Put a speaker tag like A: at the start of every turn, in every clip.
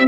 A: Hey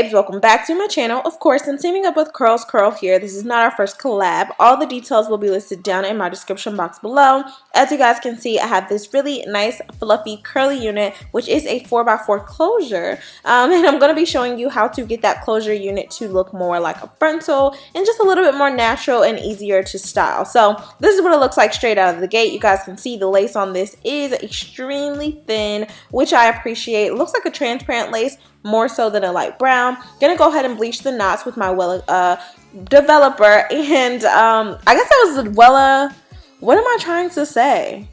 A: babes, welcome back to my channel. Of course, I'm teaming up with CurlsCurls here. This is not our first collab. All the details will be listed down in my description box below. As you guys can see, I have this really nice fluffy curly unit, which is a 4x4 closure. And I'm going to be showing you how to get that closure unit to look more like a frontal and just a little bit more natural and easier to style. So this is what it looks like straight out of the gate. You guys can see the lace on this is extremely thin, which I appreciate. It looks like a transparent lace, more so than a light brown. Gonna go ahead and bleach the knots with my Wella developer, and I guess that was the Wella. What am I trying to say?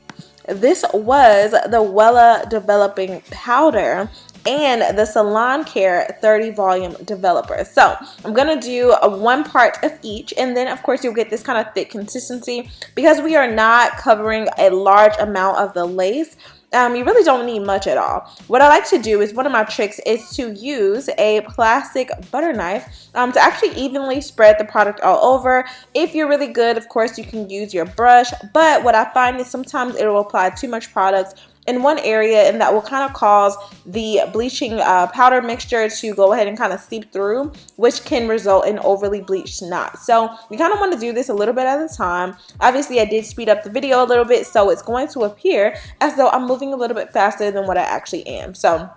A: This was the Wella developing powder and the Salon Care 30 volume developer. So I'm gonna do a 1 part of each, and then of course you'll get this kind of thick consistency because we are not covering a large amount of the lace. You really don't need much at all. What I like to do is, one of my tricks is to use a plastic butter knife to actually evenly spread the product all over. If you're really good, of course, you can use your brush, but what I find is sometimes it will apply too much product in one area, and that will kind of cause the bleaching powder mixture to go ahead and kind of seep through, which can result in overly bleached knots. So you kind of want to do this a little bit at a time. Obviously, I did speed up the video a little bit, so it's going to appear as though I'm moving a little bit faster than what I actually am. So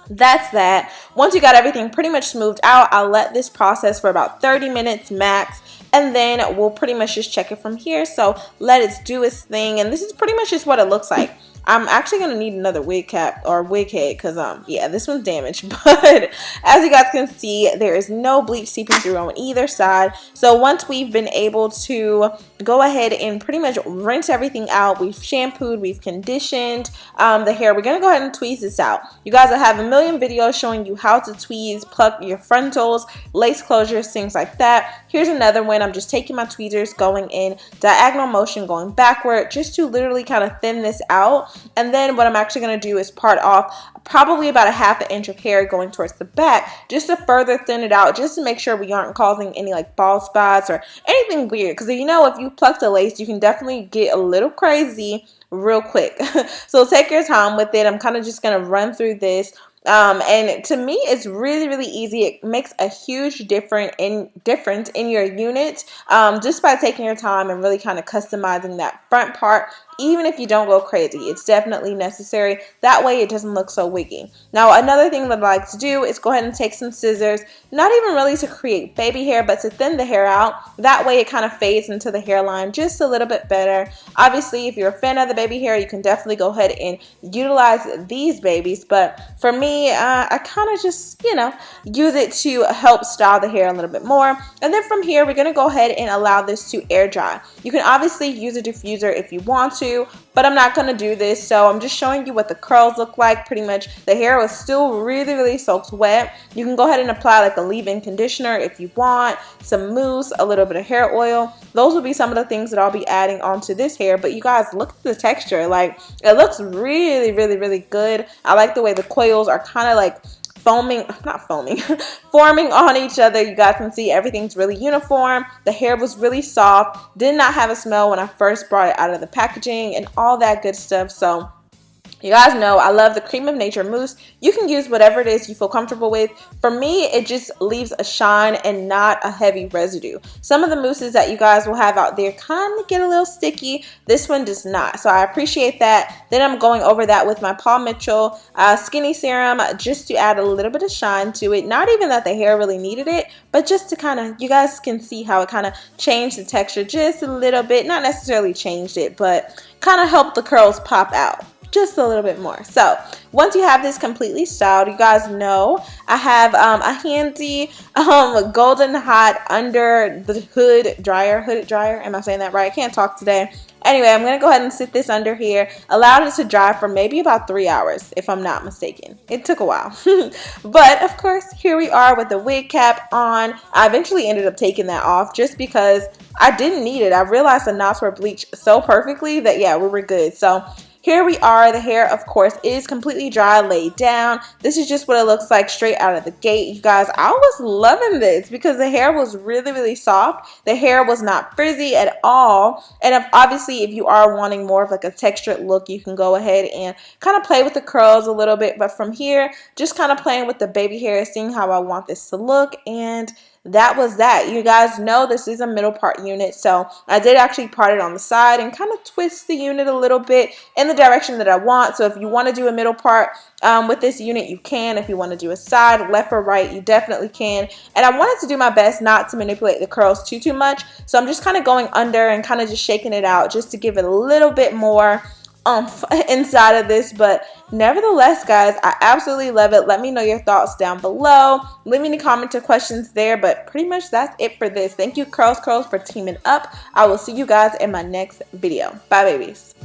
A: that's that. Once you got everything pretty much smoothed out, I'll let this process for about 30 minutes max, and then we'll pretty much just check it from here. So let it do its thing, and this is pretty much just what it looks like. I'm actually going to need another wig cap or wig head because, yeah, this one's damaged. But as you guys can see, there is no bleach seeping through on either side. So once we've been able to go ahead and pretty much rinse everything out, we've shampooed, we've conditioned the hair, we're going to go ahead and tweeze this out. You guys will have a million videos showing you how to tweeze, pluck your frontals, lace closures, things like that. Here's another one. I'm just taking my tweezers, going in diagonal motion, going backward, just to literally kind of thin this out. And then what I'm actually going to do is part off probably about a ½ inch of hair going towards the back, just to further thin it out, just to make sure we aren't causing any like bald spots or anything weird. Because you know, if you pluck the lace, you can definitely get a little crazy real quick. So take your time with it. I'm kind of just going to run through this. And to me, it's really easy. It makes a huge difference in your unit, just by taking your time and really kind of customizing that front part. Even if you don't go crazy, it's definitely necessary. That way it doesn't look so wiggy. Now, another thing that I like to do is go ahead and take some scissors, not even really to create baby hair, but to thin the hair out. That way it kind of fades into the hairline just a little bit better. Obviously, if you're a fan of the baby hair, you can definitely go ahead and utilize these babies. But for me, I kind of just, you know, use it to help style the hair a little bit more. And then from here, we're going to go ahead and allow this to air dry. You can obviously use a diffuser if you want to, but I'm not going to do this. So I'm just showing you what the curls look like. Pretty much the hair was still really soaked wet. You can go ahead and apply like a leave-in conditioner if you want, some mousse, a little bit of hair oil. Those will be some of the things that I'll be adding onto this hair. But you guys, look at the texture. Like, it looks really good. I like the way the coils are kind of like forming on each other. You guys can see everything's really uniform. The hair was really soft, did not have a smell when I first brought it out of the packaging, and all that good stuff. So you guys know I love the Cream of Nature mousse. You can use whatever it is you feel comfortable with. For me, it just leaves a shine and not a heavy residue. Some of the mousses that you guys will have out there kind of get a little sticky. This one does not. So I appreciate that. Then I'm going over that with my Paul Mitchell Skinny Serum, just to add a little bit of shine to it. Not even that the hair really needed it, but just to kind of, you guys can see how it kind of changed the texture just a little bit. Not necessarily changed it, but kind of helped the curls pop out just a little bit more. So once you have this completely styled, you guys know I have a handy golden hot under the hooded dryer. Am I saying that right? I can't talk today. Anyway, I'm going to go ahead and sit this under here, allow it to dry for maybe about 3 hours, if I'm not mistaken. It took a while. But, of course, here we are with the wig cap on. I eventually ended up taking that off just because I didn't need it. I realized the knots were bleached so perfectly that, yeah, we were good. So Here we are. The hair, of course, is completely dry, laid down. This is just what it looks like straight out of the gate. You guys, I was loving this because the hair was really, really soft. The hair was not frizzy at all. And obviously, if you are wanting more of like a textured look, you can go ahead and kind of play with the curls a little bit. But from here, just kind of playing with the baby hair, seeing how I want this to look. And that was that. You guys know this is a middle part unit, so I did actually part it on the side and kind of twist the unit a little bit in the direction that I want. So if you want to do a middle part with this unit, you can. If you want to do a side, left or right, you definitely can. And I wanted to do my best not to manipulate the curls too much, so I'm just kind of going under and kind of just shaking it out just to give it a little bit more inside of this. But nevertheless, guys, I absolutely love it. Let me know your thoughts down below. Leave me any comments or questions there, but pretty much that's it for this. Thank you, CurlsCurls, for teaming up. I will see you guys in my next video. Bye, babies.